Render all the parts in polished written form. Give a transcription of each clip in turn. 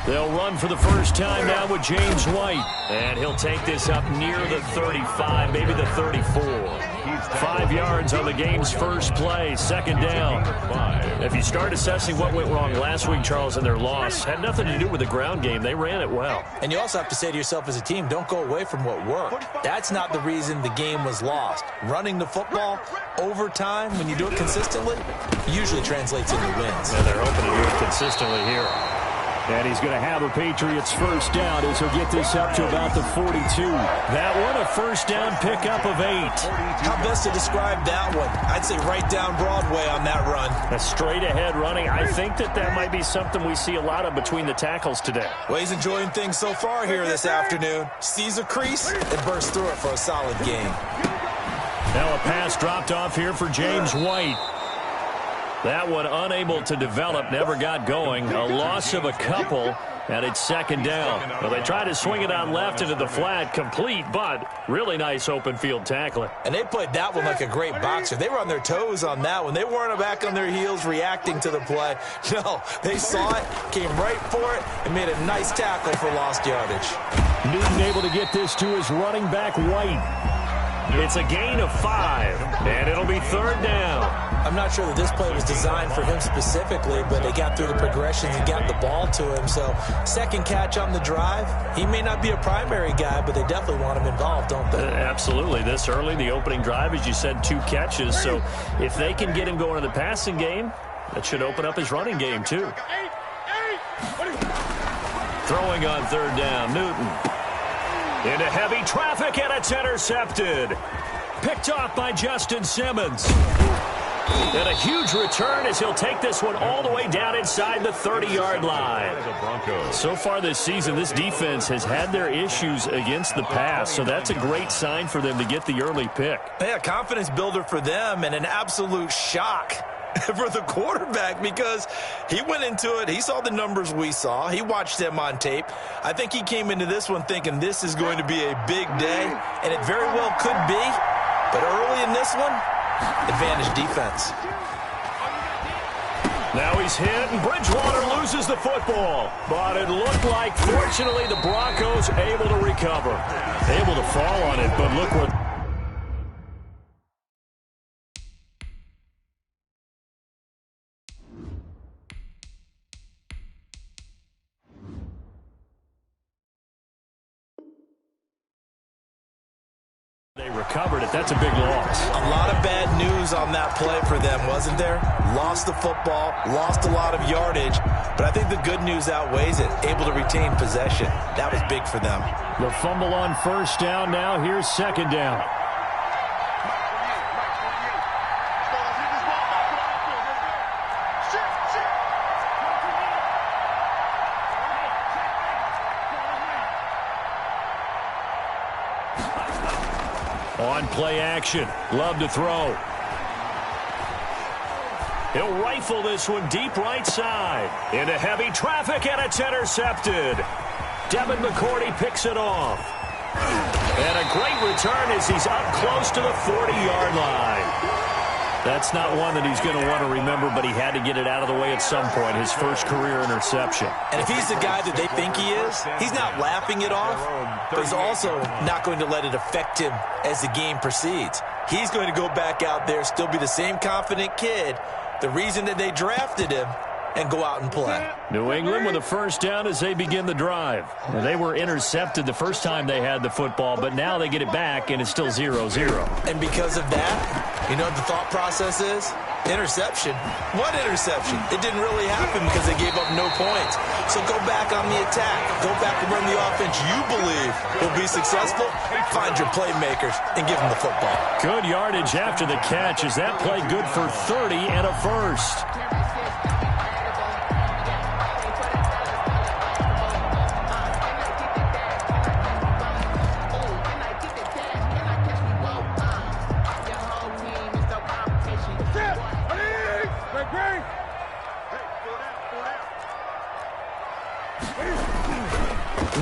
They'll run for the first time now with James White. And he'll take this up near the 35, maybe the 34. 5 yards on the game's first play, second down. If you start assessing what went wrong last week, Charles, in their loss, had nothing to do with the ground game. They ran it well. And you also have to say to yourself as a team, don't go away from what worked. That's not the reason the game was lost. Running the football over time, when you do it consistently, usually translates into wins. And they're hoping to do it consistently here. And he's going to have a Patriots first down as he'll get this up to about the 42. That one, a first down pickup of 8. How best to describe that one? I'd say right down Broadway on that run. A straight ahead running. I think that might be something we see a lot of between the tackles today. Well, he's enjoying things so far here this afternoon. Sees a crease and bursts through it for a solid gain. Now a pass dropped off here for James White. That one unable to develop, never got going. A loss of a couple, and it's second down. Well, they try to swing it on left into the flat, complete, but really nice open field tackling. And they played that one like a great boxer. They were on their toes on that one. They weren't back on their heels reacting to the play. No, they saw it, came right for it, and made a nice tackle for lost yardage. Newton able to get this to his running back, White. It's a gain of 5, and it'll be third down. I'm not sure that this play was designed for him specifically, but they got through the progressions and got the ball to him. So second catch on the drive. He may not be a primary guy, but they definitely want him involved, don't they? Absolutely. This early, the opening drive, as you said, 2 catches. So if they can get him going in the passing game, that should open up his running game too. Throwing on third down, Newton. Into heavy traffic, and it's intercepted. Picked off by Justin Simmons. And a huge return as he'll take this one all the way down inside the 30-yard line. So far this season, this defense has had their issues against the pass, so that's a great sign for them to get the early pick. Yeah, confidence builder for them and an absolute shock for the quarterback because he went into it. He saw the numbers we saw. He watched them on tape. I think he came into this one thinking this is going to be a big day, and it very well could be. But early in this one, advantage defense. Now he's hit, and Bridgewater loses the football. But it looked like, fortunately, the Broncos able to recover. Able to fall on it, but look what... They recovered it. That's a big loss. A lot of bad news on that play for them, wasn't there? Lost the football, lost a lot of yardage, but I think the good news outweighs it. Able to retain possession. That was big for them. The fumble on first down now. Here's second down. On play action. Love to throw. He'll rifle this one deep right side. Into heavy traffic, and it's intercepted. Devin McCourty picks it off. And a great return as he's up close to the 40-yard line. That's not one that he's going to want to remember, but he had to get it out of the way at some point, his first career interception. And if he's the guy that they think he is, he's not laughing it off, but he's also not going to let it affect him as the game proceeds. He's going to go back out there, still be the same confident kid, the reason that they drafted him, and go out and play. New England with a first down as they begin the drive. Now, they were intercepted the first time they had the football, but now they get it back, and it's still 0-0. And because of that, you know what the thought process is? Interception. What interception? It didn't really happen because they gave up no points. So go back on the attack. Go back and run the offense you believe will be successful. Find your playmakers and give them the football. Good yardage after the catch. Is that play good for 30 and a first?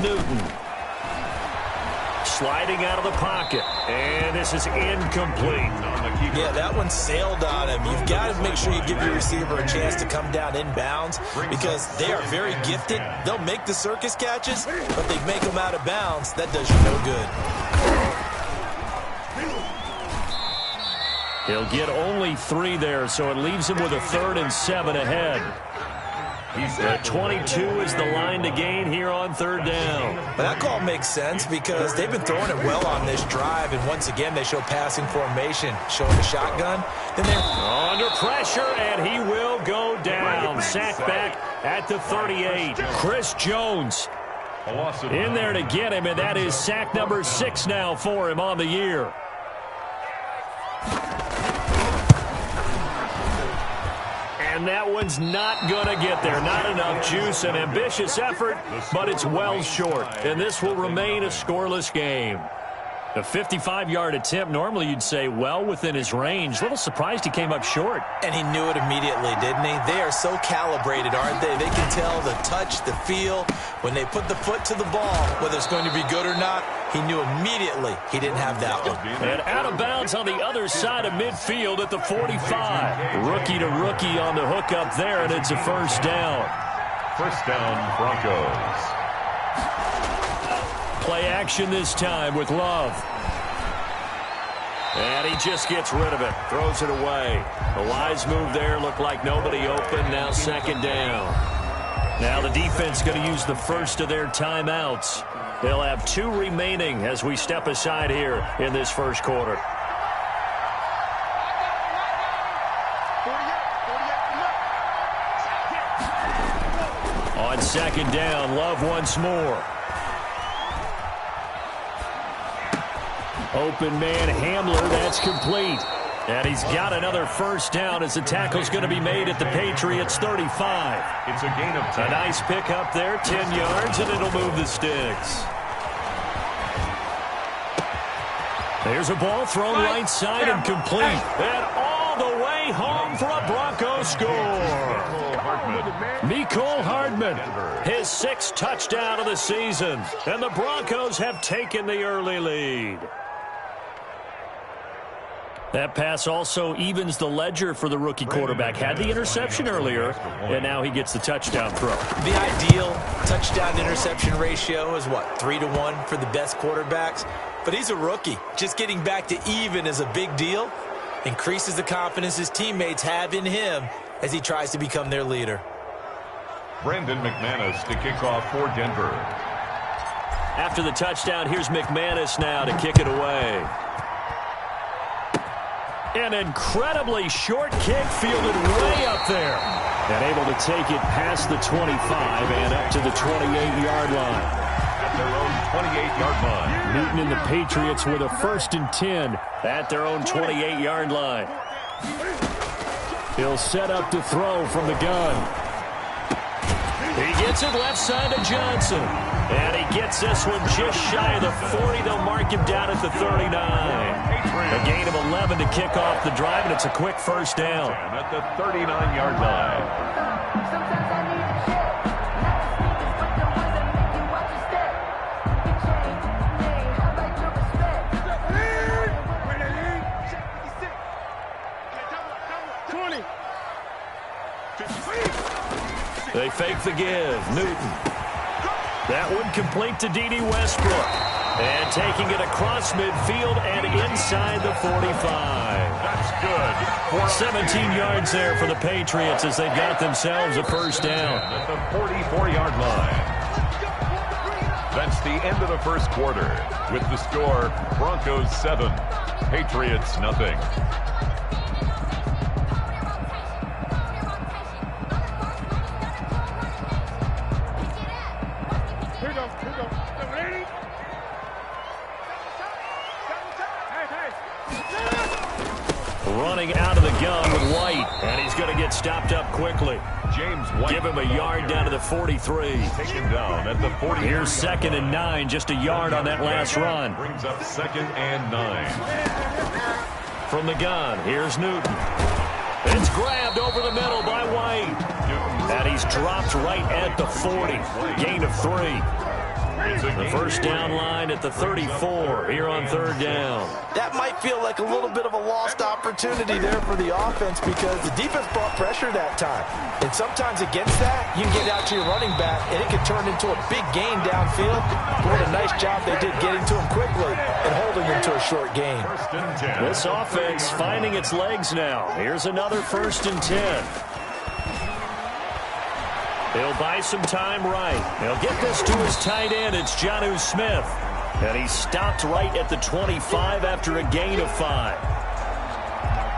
Newton. Sliding out of the pocket. And this is incomplete. Yeah, that one sailed on him. You've got to make sure you give your receiver a chance to come down inbounds because they are very gifted. They'll make the circus catches, but they make them out of bounds. That does you no good. He'll get only 3 there, so it leaves him with a 3rd and 7 ahead. 22 is the line to gain here on 3rd down. But that call makes sense because they've been throwing it well on this drive, and once again they show passing formation, showing the shotgun. Then they're under pressure, and he will go down. Sacked back at the 38. Chris Jones in there to get him, and that is sack number 6 now for him on the year. And that one's not going to get there. Not enough juice. An ambitious effort, but it's well short. And this will remain a scoreless game. A 55-yard attempt, normally you'd say well within his range. A little surprised he came up short. And he knew it immediately, didn't he? They are so calibrated, aren't they? They can tell the touch, the feel. When they put the foot to the ball, whether it's going to be good or not, he knew immediately he didn't have that one. And out of bounds on the other side of midfield at the 45. Rookie to rookie on the hook up there, and it's a 1st down. 1st down, Broncos. Play action this time with Love. And he just gets rid of it. Throws it away. A wise move there. Looked like nobody open. Now 2nd down. Now the defense going to use the first of their timeouts. They'll have 2 remaining as we step aside here in this 1st quarter. On 2nd down, Love once more. Open man Hamler, that's complete. And he's got another 1st down as the tackle's going to be made at the Patriots 35. It's a gain of 10. A nice pick up there, 10 yards, and it'll move the sticks. There's a ball thrown right side and complete. And all the way home for a Broncos score. Mecole Hardman, his 6th touchdown of the season. And the Broncos have taken the early lead. That pass also evens the ledger for the rookie quarterback. Had the interception earlier, and now he gets the touchdown throw. The ideal touchdown-interception ratio is, what, 3-to-1 for the best quarterbacks? But he's a rookie. Just getting back to even is a big deal. Increases the confidence his teammates have in him as he tries to become their leader. Brandon McManus to kick off for Denver. After the touchdown, here's McManus now to kick it away. An incredibly short kick fielded way up there. And able to take it past the 25 and up to the 28-yard line. At their own 28-yard line. Newton and the Patriots with a 1st and 10 at their own 28-yard line. He'll set up to throw from the gun. He gets it left side to Johnson. And he gets this one just shy of the 40. They'll mark him down at the 39. A gain of 11 to kick off the drive, and it's a quick 1st down. At the 39-yard line. They fake the give. Newton. That one complete to D.D. Westbrook. And taking it across midfield and inside the 45. That's good. 17 yards there for the Patriots as they've got themselves a 1st down. At the 44-yard line. That's the end of the 1st quarter. With the score, Broncos 7, Patriots nothing. Running out of the gun with White, and he's going to get stopped up quickly. James White. Give him a yard down to the 43. Taken down at the 40. Here's 2nd and 9, just a yard on that last run. Brings up 2nd and 9. From the gun, here's Newton. It's grabbed over the middle by White. And he's dropped right at the 40. Gain of 3. The first down line at the 34 here on third down. That might feel like a little bit of a lost opportunity there for the offense because the defense brought pressure that time. And sometimes against that, you can get out to your running back, and it can turn into a big gain downfield. But what a nice job they did getting to him quickly and holding him to a short gain. This offense finding its legs now. Here's another 1st and 10. He'll buy some time right. He'll get this to his tight end. It's Jonnu Smith. And he stopped right at the 25 after a gain of 5.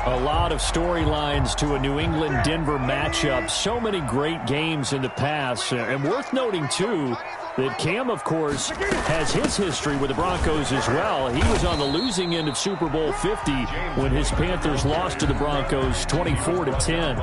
A lot of storylines to a New England-Denver matchup. So many great games in the past. And worth noting, too, that Cam, of course, has his history with the Broncos as well. He was on the losing end of Super Bowl 50 when his Panthers lost to the Broncos 24-10.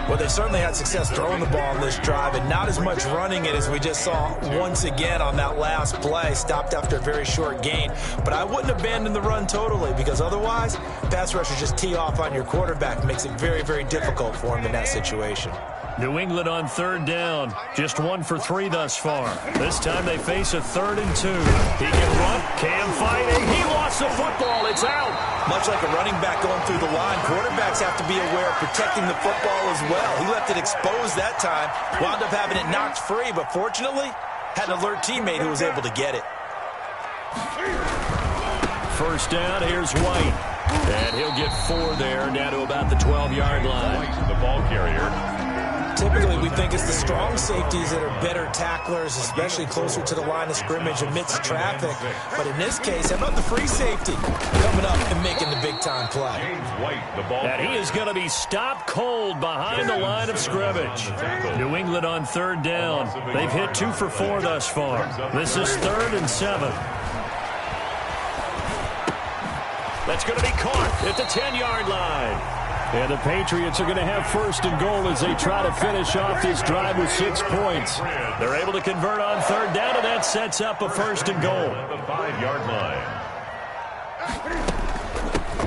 Well, they certainly had success throwing the ball on this drive, and not as much running it as we just saw once again on that last play. Stopped after a very short gain. But I wouldn't abandon the run totally, because otherwise, pass rushers just tee off on your quarterback. Makes it very, very difficult for him in that situation. New England on third down. Just 1 for 3 thus far. This time they face a 3rd and 2. He can run. Cam fighting. He lost the football. It's out. Much like a running back going through the line, quarterbacks have to be aware of protecting the football as well. He left it exposed that time. Wound up having it knocked free, but fortunately, had an alert teammate who was able to get it. First down. Here's White. And he'll get 4 there, down to about the 12-yard line. The ball carrier. Typically, we think it's the strong safeties that are better tacklers, especially closer to the line of scrimmage amidst traffic. But in this case, how about the free safety coming up and making the big-time play? And he is going to be stopped cold behind the line of scrimmage. New England on third down. They've hit 2 for 4 thus far. This is 3rd and 7. That's going to be caught at the 10-yard line. And the Patriots are going to have 1st and goal as they try to finish off this drive with 6 points. They're able to convert on third down, and that sets up a 1st and goal. The 5-yard line.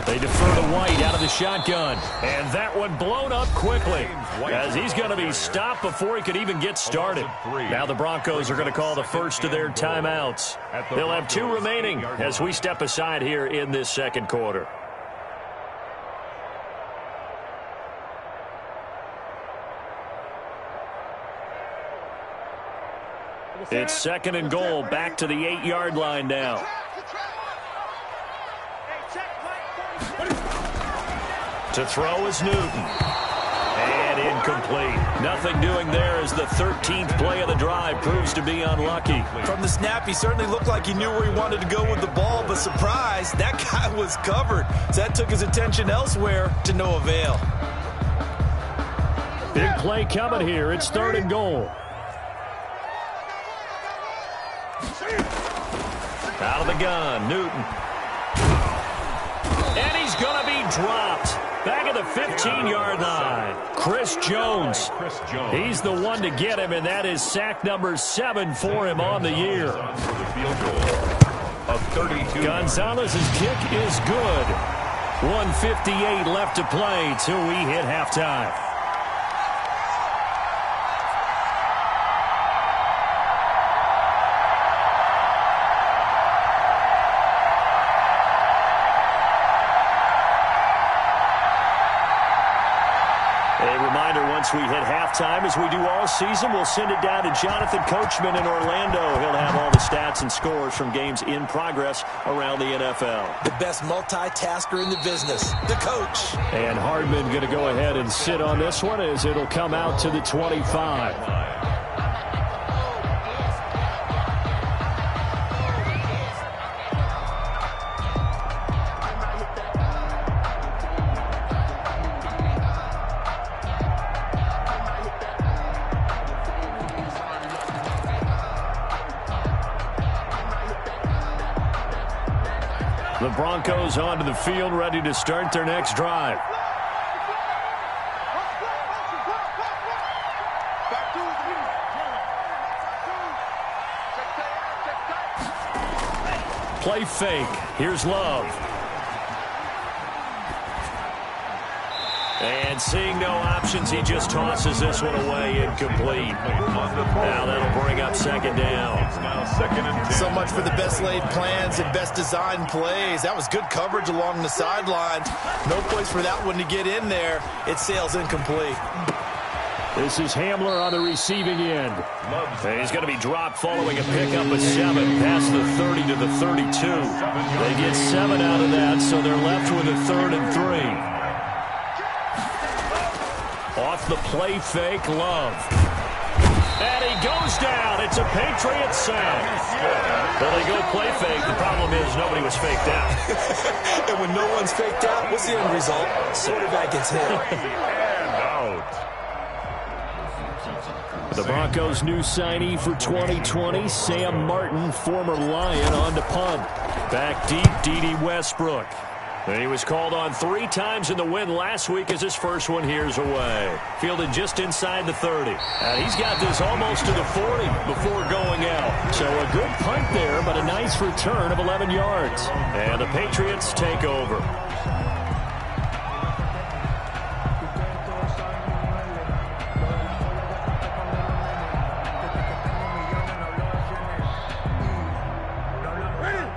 They defer to White out of the shotgun. And that one blown up quickly as he's going to be stopped before he could even get started. Now the Broncos are going to call the first of their timeouts. They'll have 2 remaining as we step aside here in this second quarter. It's 2nd and goal, back to the 8-yard line now. To throw is Newton. And incomplete. Nothing doing there as the 13th play of the drive proves to be unlucky. From the snap, he certainly looked like he knew where he wanted to go with the ball, but surprise, that guy was covered. So that took his attention elsewhere to no avail. Big play coming here. It's 3rd and goal. Out of the gun, Newton. And he's going to be dropped. Back at the 15-yard line. Chris Jones. He's the one to get him, and that is sack number 7 for him on the year. Gonzalez's kick is good. 1:58 left to play till we hit halftime. Once we hit halftime, as we do all season, we'll send it down to Jonathan Coachman in Orlando. He'll have all the stats and scores from games in progress around the NFL. The best multitasker in the business, the coach. And Hardman going to go ahead and sit on this one as it'll come out to the 25. The Broncos onto the field, ready to start their next drive. Play fake. Here's Love. And seeing no options, he just tosses this one away incomplete. Now that'll bring up second down. So much for the best laid plans and best designed plays. That was good coverage along the sidelines. No place for that one to get in there. It sails incomplete. This is Hamler on the receiving end. And he's going to be dropped following a pickup of 7 past the 30 to the 32. They get 7 out of that, so they're left with a 3rd and 3. Off the play fake, Love. And he goes down. It's a Patriots sack. Well, they go play fake. The problem is nobody was faked out. And when no one's faked out, what's the end result? Quarterback gets hit. And out. The Broncos' new signee for 2020, Sam Martin, former Lion, on to punt. Back deep, D.D. Westbrook. And he was called on 3 times in the win last week as his first one here's away. Fielded just inside the 30. And he's got this almost to the 40 before going out. So a good punt there, but a nice return of 11 yards. And the Patriots take over.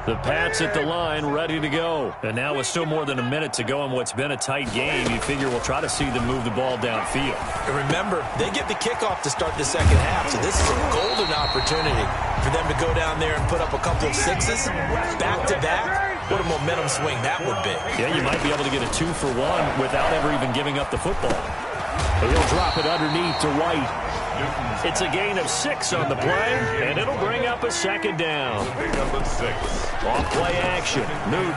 The Pats at the line, ready to go. And now with still more than a minute to go in what's been a tight game, you figure we'll try to see them move the ball downfield. And remember, they get the kickoff to start the second half, so this is a golden opportunity for them to go down there and put up a couple of 6s back-to-back. What a momentum swing that would be. Yeah, you might be able to get a 2-for-1 without ever even giving up the football. But he'll drop it underneath to White. It's a gain of 6 on the play, and it'll bring up a second down. Off play action, Newton.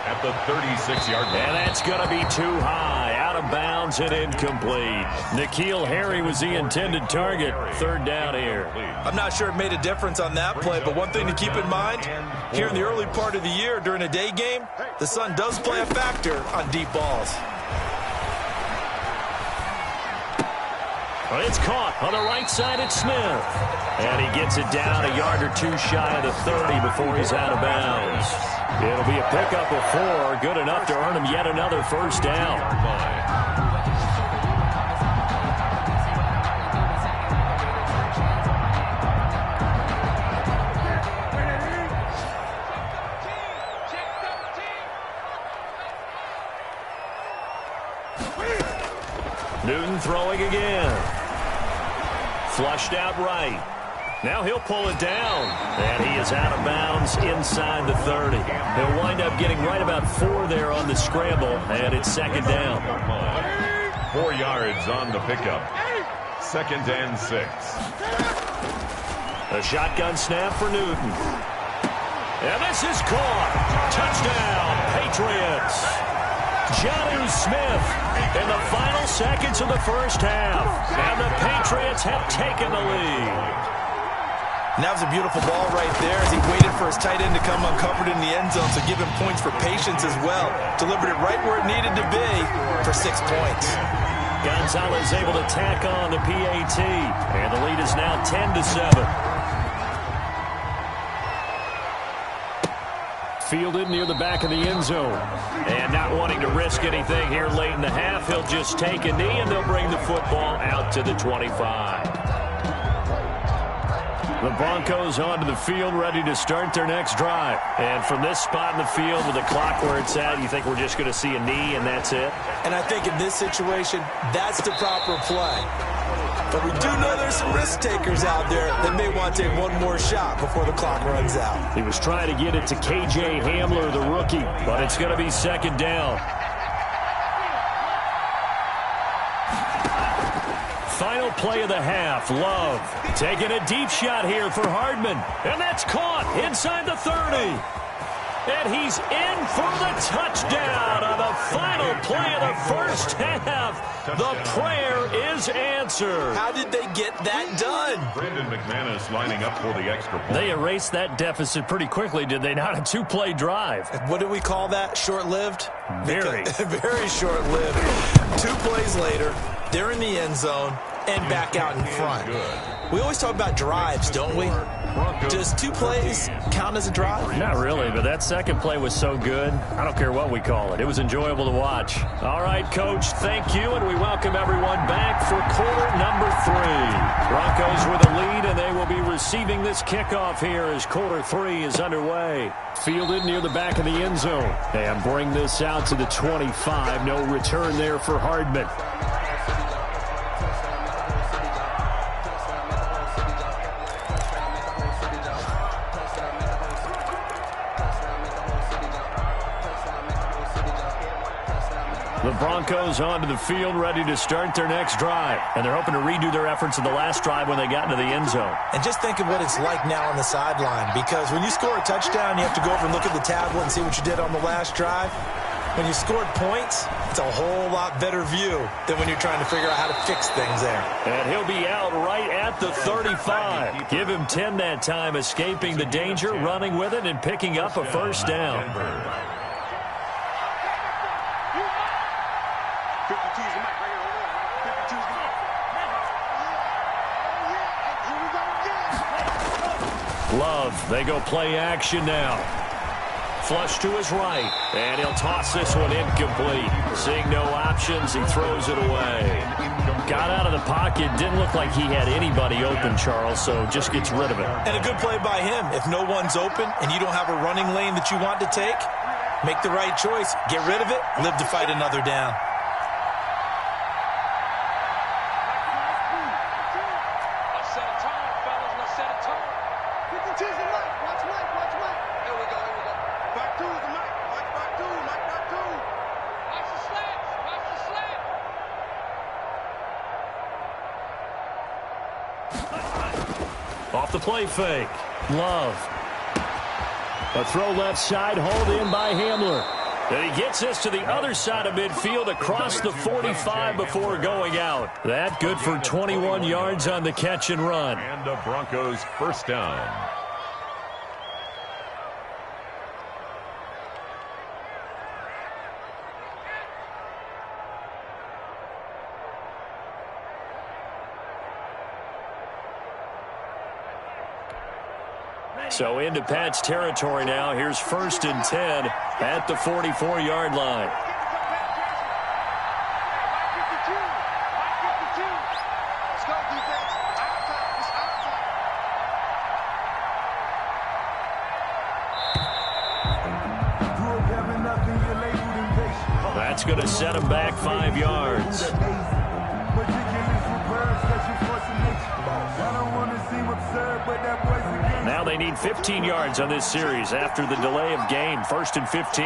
At the 36-yard line. And that's going to be too high, out of bounds and incomplete. N'Keal Harry was the intended target. 3rd down here. I'm not sure it made a difference on that play, but one thing to keep in mind, here in the early part of the year during a day game, the sun does play a factor on deep balls. Well, it's caught on the right side at Smith. And he gets it down a yard or 2 shy of the 30 before he's out of bounds. It'll be a pickup of 4, good enough to earn him yet another first down. Newton throwing again. Flushed out right. Now he'll pull it down. And he is out of bounds inside the 30. He'll wind up getting right about 4 there on the scramble, and it's second down. 4 yards on the pickup. 2nd and 6. A shotgun snap for Newton. And this is caught. Touchdown, Patriots. Jonnu Smith in the final seconds of the first half. And the Patriots have taken the lead. And that was a beautiful ball right there as he waited for his tight end to come uncovered in the end zone, so give him points for patience as well. Delivered it right where it needed to be for 6 points. Gonzalez able to tack on the PAT. And the lead is now 10-7. Fielded near the back of the end zone. And not wanting to risk anything here late in the half, he'll just take a knee and they'll bring the football out to the 25. The Broncos onto the field, ready to start their next drive. And from this spot in the field with the clock where it's at, you think we're just going to see a knee and that's it? And I think in this situation, that's the proper play. But we do know there's some risk takers out there that may want to take one more shot before the clock runs out. He was trying to get it to K.J. Hamler, the rookie, but it's going to be second down. Final play of the half, Love taking a deep shot here for Hardman, and that's caught inside the 30. And he's in for the touchdown on the final play of the first half. The prayer is answered. How did they get that done? Brandon McManus lining up for the extra point. They erased that deficit pretty quickly, did they not? A 2-play drive. What do we call that? Short-lived? Very. Very short-lived. 2 plays later, they're in the end zone and back out in front. We always talk about drives, don't we? Does 2 plays count as a drive? Not really, but that second play was so good, I don't care what we call it. It was enjoyable to watch. All right, Coach, thank you, and we welcome everyone back for quarter number 3. Broncos with a lead, and they will be receiving this kickoff here as quarter 3 is underway. Fielded near the back of the end zone. And bring this out to the 25. No return there for Hardman. The Broncos onto the field, ready to start their next drive. And they're hoping to redo their efforts in the last drive when they got into the end zone. And just think of what it's like now on the sideline, because when you score a touchdown, you have to go over and look at the tablet and see what you did on the last drive. When you scored points, it's a whole lot better view than when you're trying to figure out how to fix things there. And he'll be out right at the 35. Give him 10 that time, escaping the danger, running with it, and picking up a first down. Love, they go play action now. Flush to his right, and he'll toss this one incomplete. Seeing no options, he throws it away. Got out of the pocket, didn't look like he had anybody open, Charles, so just gets rid of it. And a good play by him. If no one's open and you don't have a running lane that you want to take, make the right choice. Get rid of it, live to fight another down. Off the play fake. Love. A throw left side, hauled in by Hamler. And he gets this to the other side of midfield across the 45 before going out. That good for 21 yards on the catch and run. And the Broncos first down. So into Pat's territory now. Here's 1st and 10 at the 44-yard line. That's going to set him back 5 yards. Now they need 15 yards on this series after the delay of game. 1st and 15.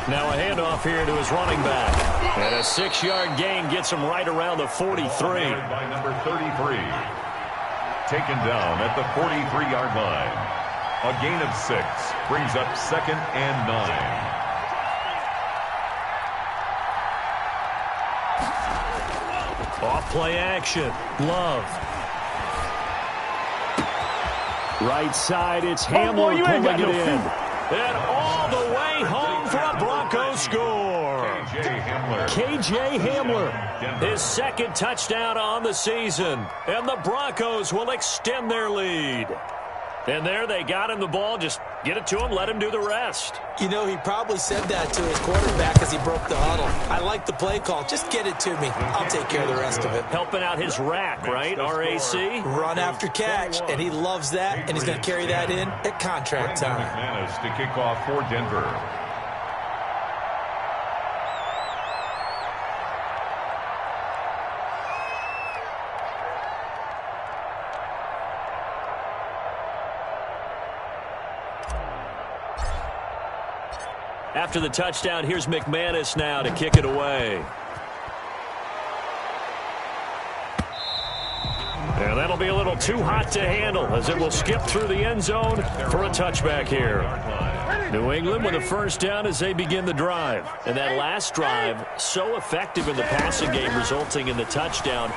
Now a handoff here to his running back. And a 6-yard gain gets him right around the 43. By number 33. Taken down at the 43-yard line. A gain of 6 brings up 2nd and 9. Off play action. Love. Right side, it's Hamler pulling it in. And all the way home for a Broncos score. KJ Hamler, his 2nd touchdown on the season. And the Broncos will extend their lead. And there they got him the ball. Just get it to him, let him do the rest. You know, he probably said that to his quarterback as he broke the huddle. I like the play call. Just get it to me. I'll take care of the rest of it. Helping out his rack, right? RAC? Run after catch, and he loves that, and he's going to carry that in at contract time. McManus to kick off for Denver. After the touchdown, here's McManus now to kick it away. And that'll be a little too hot to handle as it will skip through the end zone for a touchback here. New England with a first down as they begin the drive. And that last drive, so effective in the passing game, resulting in the touchdown.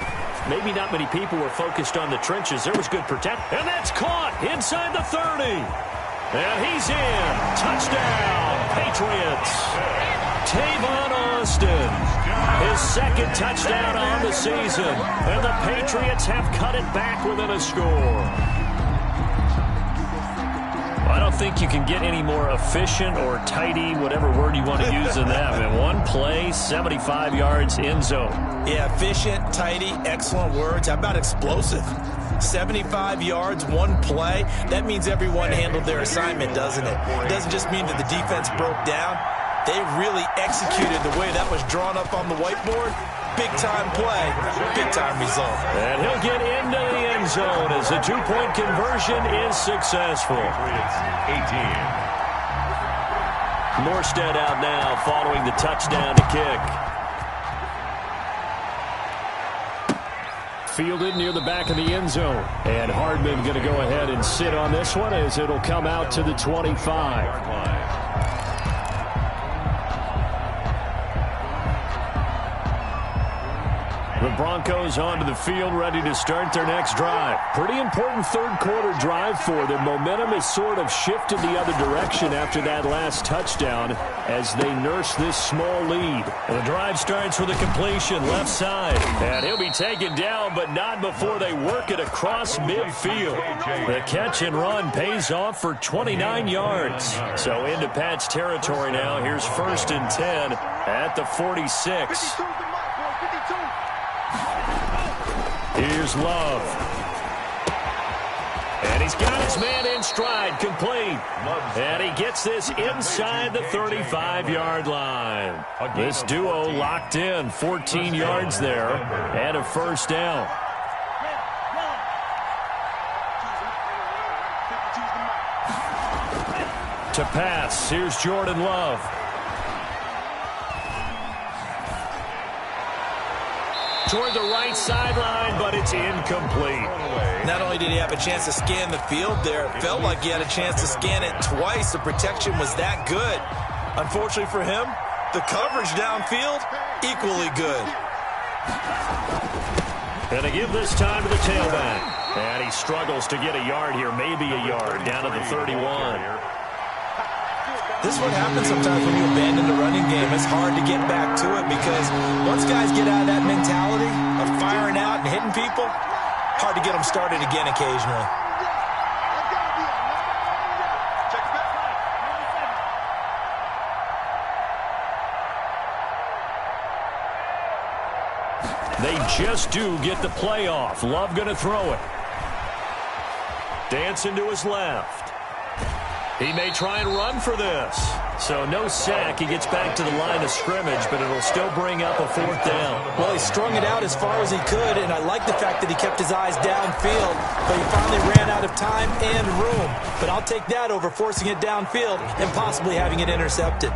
Maybe not many people were focused on the trenches. There was good protection. And that's caught inside the 30. And he's in. Touchdown, Patriots. Tavon Justin. His second touchdown on the season. And the Patriots have cut it back within a score. I don't think you can get any more efficient or tidy, whatever word you want to use in that. In one play, 75 yards, end zone. Yeah, efficient, tidy, excellent words. How about explosive? 75 yards, one play. That means everyone handled their assignment, doesn't it? It doesn't just mean that the defense broke down. They really executed the way that was drawn up on the whiteboard. Big-time play, big-time result. And he'll get into the end zone as the two-point conversion is successful. 18. Morstead out now following the touchdown to kick. Fielded near the back of the end zone. And Hardman going to go ahead and sit on this one as it'll come out to the 25. The Broncos onto the field, ready to start their next drive. Pretty important third-quarter drive for them. Momentum has sort of shifted the other direction after that last touchdown as they nurse this small lead. And the drive starts with a completion left side. And he'll be taken down, but not before they work it across midfield. The catch and run pays off for 29 yards. So into Pat's territory now. Here's 1st and 10 at the 46. Here's Love. And he's got his man in stride, complete. And he gets this inside the 35-yard line. This duo locked in, 14 yards there, and a first down. To pass, here's Jordan Love. Toward the right sideline, but it's incomplete. Not only did he have a chance to scan the field there, it felt like he had a chance to scan it twice. The protection was that good. Unfortunately for him, the coverage downfield, equally good. And they give this time to the tailback. And he struggles to get a yard here, maybe a yard, down to the 31. This is what happens sometimes when you abandon the running game. It's hard to get back to it because once guys get out of that mentality of firing out and hitting people, hard to get them started again occasionally. They just do get the play off. Love going to throw it. Dancing to his left. He may try and run for this. So no sack. He gets back to the line of scrimmage, but it'll still bring up a 4th down. Well, he strung it out as far as he could, and I like the fact that he kept his eyes downfield, but he finally ran out of time and room. But I'll take that over forcing it downfield and possibly having it intercepted.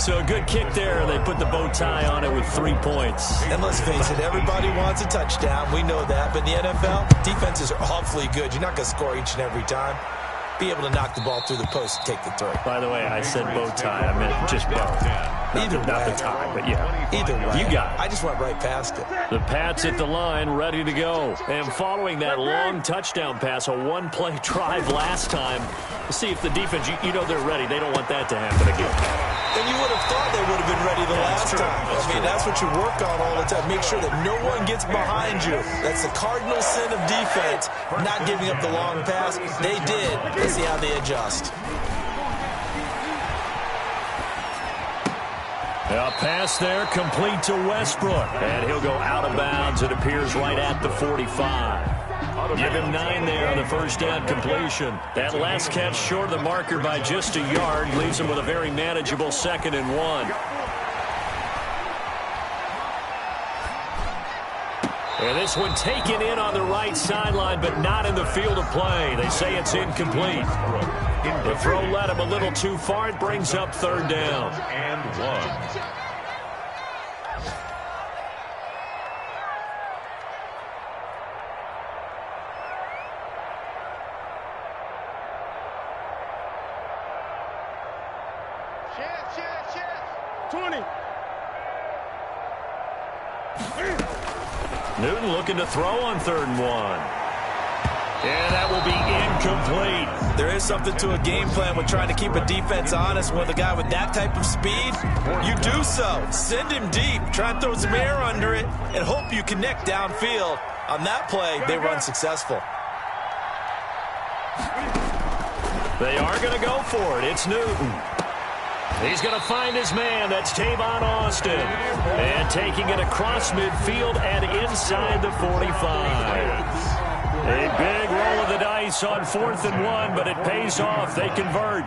So a good kick there. They put the bow tie on it with 3 points. And let's face it, everybody wants a touchdown. We know that. But in the NFL, defenses are awfully good. You're not going to score each and every time. Be able to knock the ball through the post and take the throw. By the way, I said bow tie. I meant just bow. Not the tie, but yeah. Either way. You got it. I just went right past it. The Pats at the line, ready to go. And following that long touchdown pass, a one-play drive last time. We'll see if the defense, you know they're ready. They don't want that to happen again. And you would have thought they would have been ready the last time. I mean, that's what you work on all the time. Make sure that no one gets behind you. That's the cardinal sin of defense, not giving up the long pass. They did. Let's see how they adjust. A pass there, complete to Westbrook. And he'll go out of bounds. It appears right at the 45. Give him 9 there on the first down completion. That last catch short of the marker by just a yard leaves him with a very manageable 2nd and 1. And this one taken in on the right sideline, but not in the field of play. They say it's incomplete. The throw led him a little too far. It brings up 3rd down. And 1. Newton looking to throw on 3rd and 1. And that will be incomplete. There is something to a game plan with trying to keep a defense honest with a guy with that type of speed. You do so. Send him deep. Try and throw some air under it and hope you connect downfield. On that play, they run successful. They are going to go for it. It's Newton. He's going to find his man. That's Tavon Austin. And taking it across midfield and inside the 45. A big roll of the dice on 4th and 1, but it pays off. They convert.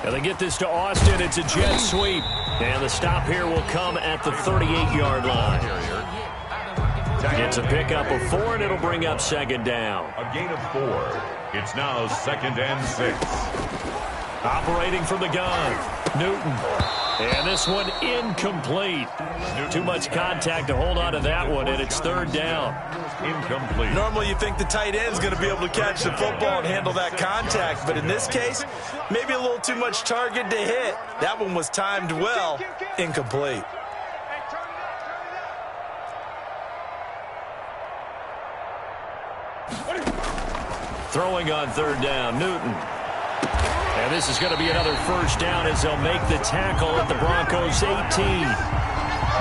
And they get this to Austin. It's a jet sweep. And the stop here will come at the 38-yard line. It's a pickup of 4, and it'll bring up 2nd down. A gain of 4. It's now 2nd and 6. Operating from the gun, Newton. And this one incomplete. Too much contact to hold on to that one, and it's 3rd down. Incomplete. Normally you think the tight end's going to be able to catch the football and handle that contact, but in this case, maybe a little too much target to hit. That one was timed well. Incomplete. Throwing on 3rd down, Newton. And this is going to be another 1st down as they'll make the tackle at the Broncos' 18.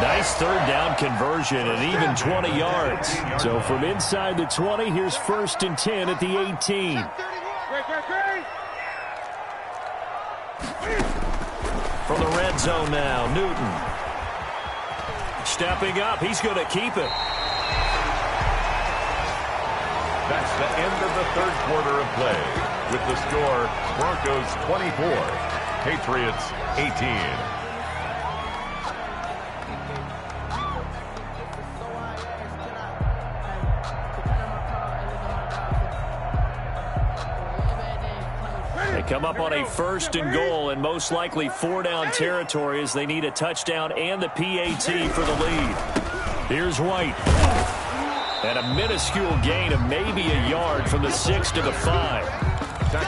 Nice 3rd down conversion and even 20 yards. So from inside the 20, here's 1st and 10 at the 18. From the red zone now, Newton. Stepping up, he's going to keep it. That's the end of the 3rd quarter of play. With the score, Broncos 24, Patriots 18. They come up on a 1st and goal and most likely 4-down territory as they need a touchdown and the PAT for the lead. Here's White. And a minuscule gain of maybe a yard from the 6 to the 5.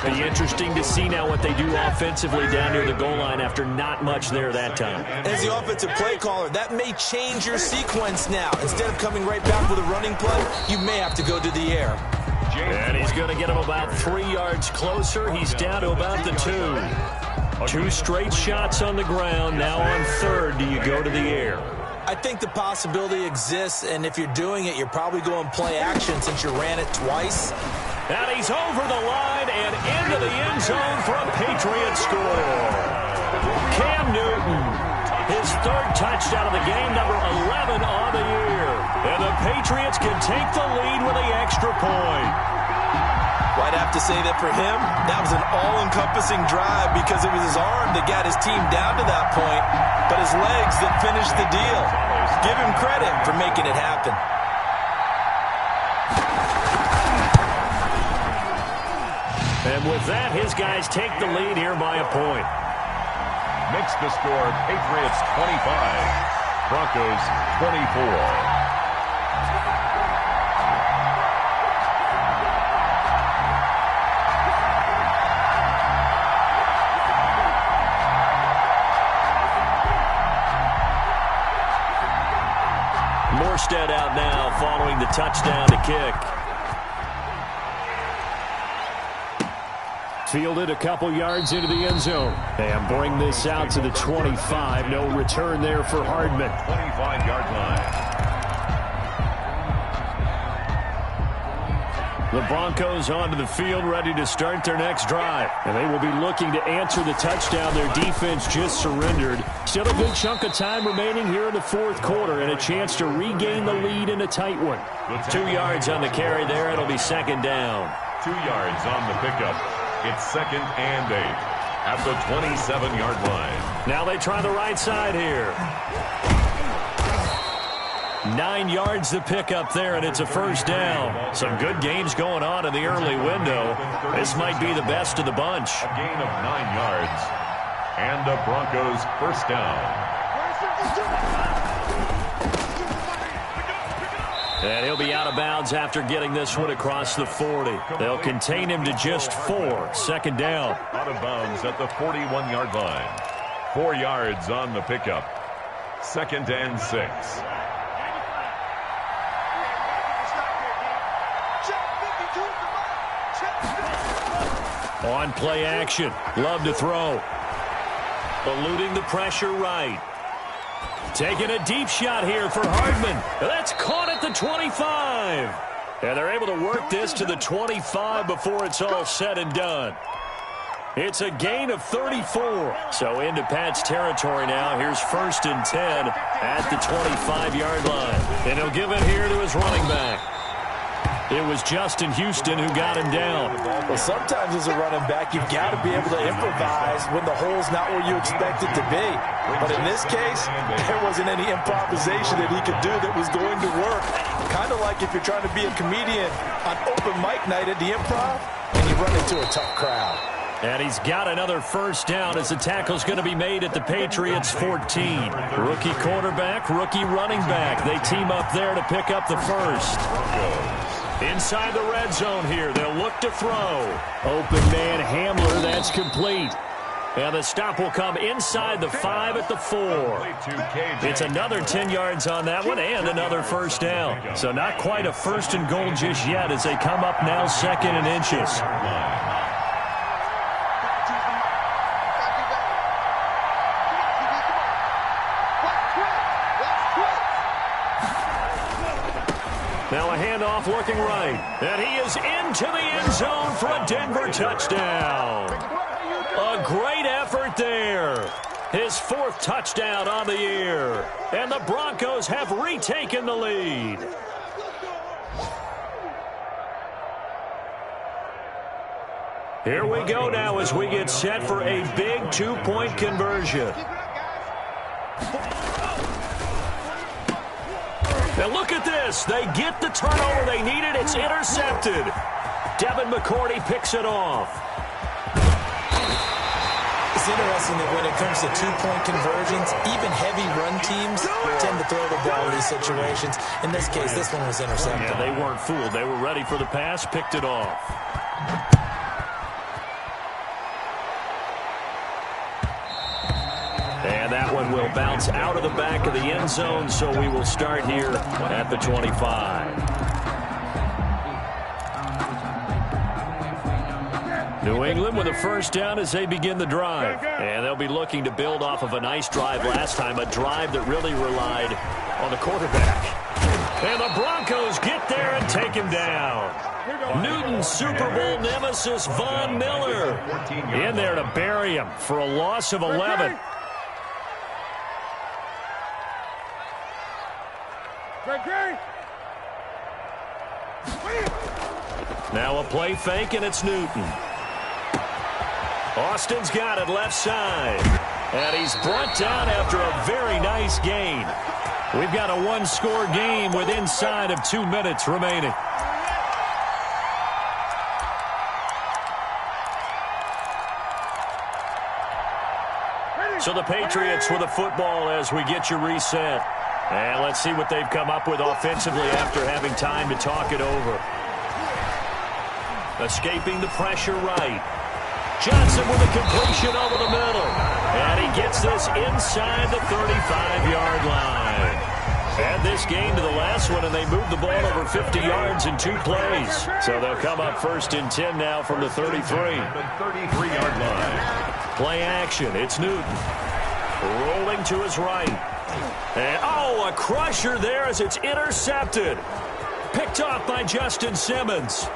Be interesting to see now what they do offensively down near the goal line after not much there that time. As the offensive play caller, that may change your sequence now. Instead of coming right back with a running play, you may have to go to the air. And he's going to get him about 3 yards closer. He's down to about the 2. 2 straight shots on the ground. Now on 3rd, do you go to the air? I think the possibility exists, and if you're doing it, you're probably going play action since you ran it twice. And he's over the line and into the end zone for a Patriots score. Cam Newton, his 3rd touchdown of the game, number 11 on the year. And the Patriots can take the lead with the extra point. Well, I'd have to say that for him, that was an all-encompassing drive because it was his arm that got his team down to that point, but his legs that finished the deal. Give him credit for making it happen. And with that, his guys take the lead here by a point. Makes the score Patriots 25, Broncos 24. Morstead out now following the touchdown to kick. Fielded a couple yards into the end zone. And bring this out to the 25. No return there for Hardman. 25-yard line. The Broncos onto the field ready to start their next drive. And they will be looking to answer the touchdown their defense just surrendered. Still a good chunk of time remaining here in the 4th quarter and a chance to regain the lead in a tight one. 2 yards on the carry there. It'll be 2nd down. 2 yards on the pickup. It's 2nd and 8 at the 27-yard line. Now they try the right side here. 9 yards the pickup there, and it's a 1st down. Some good games going on in the early window. This might be the best of the bunch. A gain of 9 yards and the Broncos 1st down. And he'll be out of bounds after getting this one across the 40. They'll contain him to just 4. 2nd down. Out of bounds at the 41-yard line. 4 yards on the pickup. 2nd and 6. On play action. Love to throw. Eluding the pressure right. Taking a deep shot here for Hardman. That's caught at the 25. And they're able to work this to the 25 before it's all said and done. It's a gain of 34. So into Pat's territory now. Here's 1st and 10 at the 25-yard line. And he'll give it here to his running back. It was Justin Houston who got him down. Well, sometimes as a running back, you've got to be able to improvise when the hole's not where you expect it to be. But in this case, there wasn't any improvisation that he could do that was going to work. Kind of like if you're trying to be a comedian on open mic night at the Improv and you run into a tough crowd. And he's got another first down as the tackle's going to be made at the Patriots 14. Rookie quarterback, rookie running back. They team up there to pick up the first. Inside the red zone here, they'll look to throw. Open man Hamler, that's complete. And the stop will come inside the 5 at the 4. It's another 10 yards on that one and another first down. So not quite a 1st and goal just yet as they come up now 2nd and inches. Now a handoff looking right. And he is into the end zone for a Denver touchdown. A great effort there. His 4th touchdown on the year. And the Broncos have retaken the lead. Here we go now as we get set for a big 2-point conversion. Now look at this. They get the turnover they needed. It's intercepted. Devin McCourty picks it off. It's interesting that when it comes to 2-point conversions, even heavy run teams tend to throw the ball in these situations. In this case, this one was intercepted. Yeah, they weren't fooled. They were ready for the pass, picked it off. And that one will bounce out of the back of the end zone, so we will start here at the 25. New England with a first down as they begin the drive. And they'll be looking to build off of a nice drive last time, a drive that really relied on the quarterback. And the Broncos get there and take him down. Newton's Super Bowl nemesis, Von Miller, in there to bury him for a loss of 11. Now a play fake, and it's Newton. Austin's got it left side. And he's brought down after a very nice gain. We've got a 1-score game with inside of 2 minutes remaining. So the Patriots with the football as we get you reset. And let's see what they've come up with offensively after having time to talk it over. Escaping the pressure right. Johnson with a completion over the middle. And he gets this inside the 35-yard line. Add this game to the last one, and they move the ball over 50 yards in 2 plays. So they'll come up 1st and 10 now from the 33. The 33-yard line. Play action. It's Newton. Rolling to his right. And, oh, a crusher there as it's intercepted. Picked off by Justin Simmons.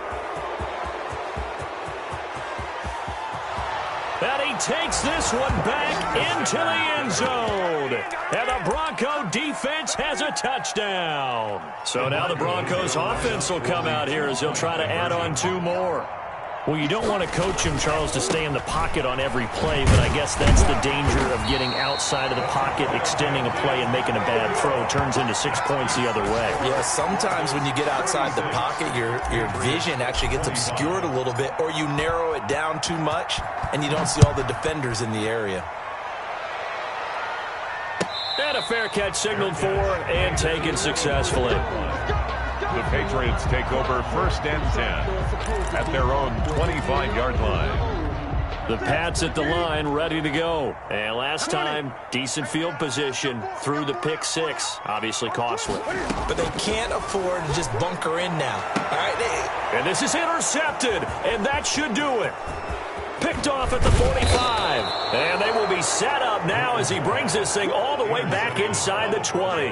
And he takes this one back into the end zone. And the Bronco defense has a touchdown. So now the Broncos offense will come out here as they'll try to add on 2 more. Well, you don't want to coach him, Charles, to stay in the pocket on every play, but I guess that's the danger of getting outside of the pocket, extending a play, and making a bad throw. It turns into 6 points the other way. Yeah, sometimes when you get outside the pocket, your vision actually gets obscured a little bit, or you narrow it down too much, and you don't see all the defenders in the area. And a fair catch signaled for and taken successfully. The Patriots take over 1st and 10 at their own 25-yard line. The Pats at the line, ready to go. And last time, decent field position through the pick 6. Obviously costly. But they can't afford to just bunker in now. All right, And this is intercepted, and that should do it. Picked off at the 45. And they will be set up now as he brings this thing all the way back inside the 20.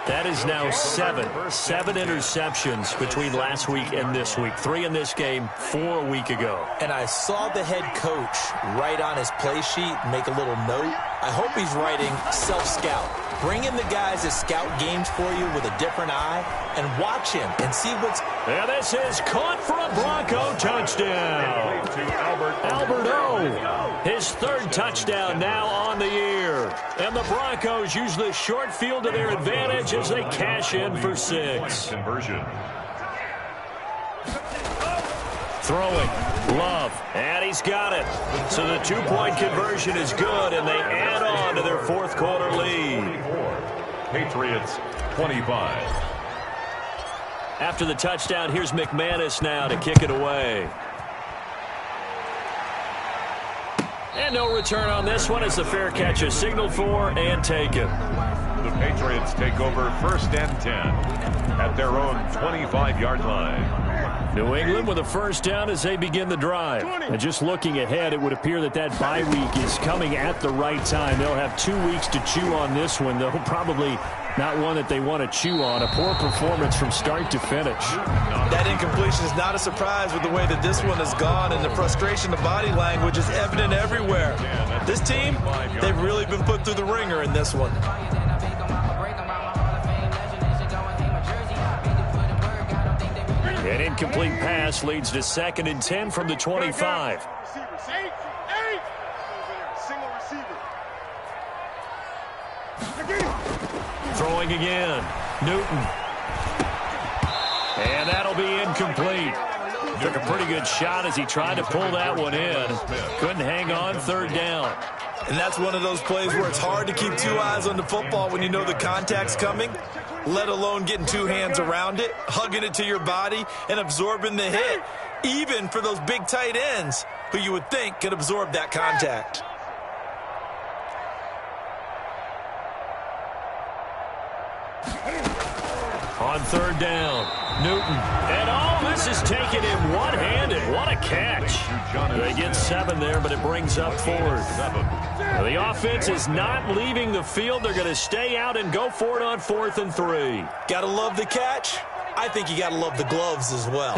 That is now seven interceptions between last week and this week. 3 in this game, 4 a week ago. And I saw the head coach write on his play sheet, make a little note. I hope he's writing self-scout. Bring in the guys that scout games for you with a different eye and watch him and see what's... And this is caught for a Bronco touchdown. Albert O. His 3rd touchdown now on the year. And the Broncos use the short field to their advantage as they cash in for 6. Conversion. Throwing. Love. And he's got it. So the 2-point conversion is good, and they add on to their 4th quarter lead. Patriots 25. After the touchdown, here's McManus now to kick it away. And no return on this one as the fair catch is signaled for and taken. The Patriots take over 1st and 10 at their own 25-yard line. New England with a 1st down as they begin the drive. And just looking ahead, it would appear that bye week is coming at the right time. They'll have 2 weeks to chew on this one, though probably not one that they want to chew on. A poor performance from start to finish. That incompletion is not a surprise with the way that this one has gone, and the frustration, the body language is evident everywhere. This team, they've really been put through the ringer in this one. An incomplete pass leads to 2nd and 10 from the 25. Throwing again. Newton. And that'll be incomplete. Took a pretty good shot as he tried to pull that one in. Couldn't hang on 3rd down. And that's one of those plays where it's hard to keep 2 eyes on the football when you know the contact's coming, let alone getting 2 hands around it, hugging it to your body, and absorbing the hit, even for those big tight ends who you would think could absorb that contact. On 3rd down, Newton. And this is taken in one-handed. What a catch. They get 7 there, but it brings up 4th. The offense is not leaving the field. They're going to stay out and go for it on 4th and 3. Gotta love the catch. I think you gotta love the gloves as well.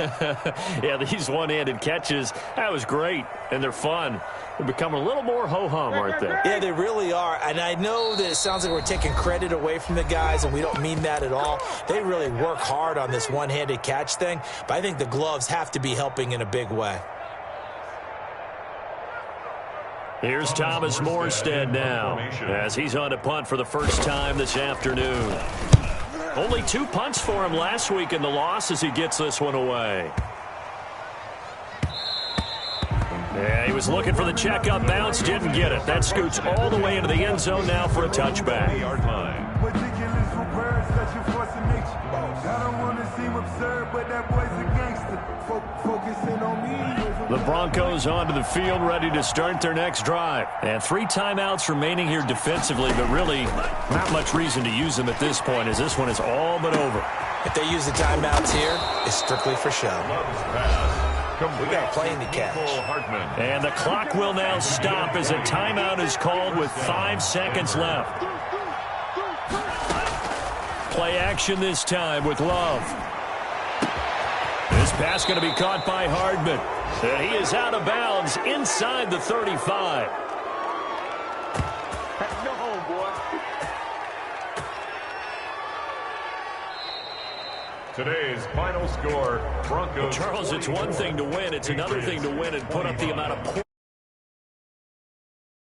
Yeah, these one-handed catches, that was great, and they're fun. They become a little more ho-hum, aren't they? Yeah, they really are. And I know that it sounds like we're taking credit away from the guys, and we don't mean that at all. They really work hard on this one-handed catch thing, but I think the gloves have to be helping in a big way. Here's Thomas Morstead now, as he's on to punt for the first time this afternoon. Only 2 punts for him last week in the loss as he gets this one away. Yeah, he was looking for the checkup bounce, didn't get it. That scoots all the way into the end zone now for a touchback. The Broncos onto the field, ready to start their next drive. And 3 timeouts remaining here defensively, but really not much reason to use them at this point, as this one is all but over. If they use the timeouts here, it's strictly for show. We got a play in the catch. And the clock will now stop as a timeout is called with 5 seconds left. Play action this time with Love. This pass going to be caught by Hardman. And he is out of bounds inside the 35. Today's final score, Broncos. Charles, it's one thing to win. It's another thing to win and put up the amount of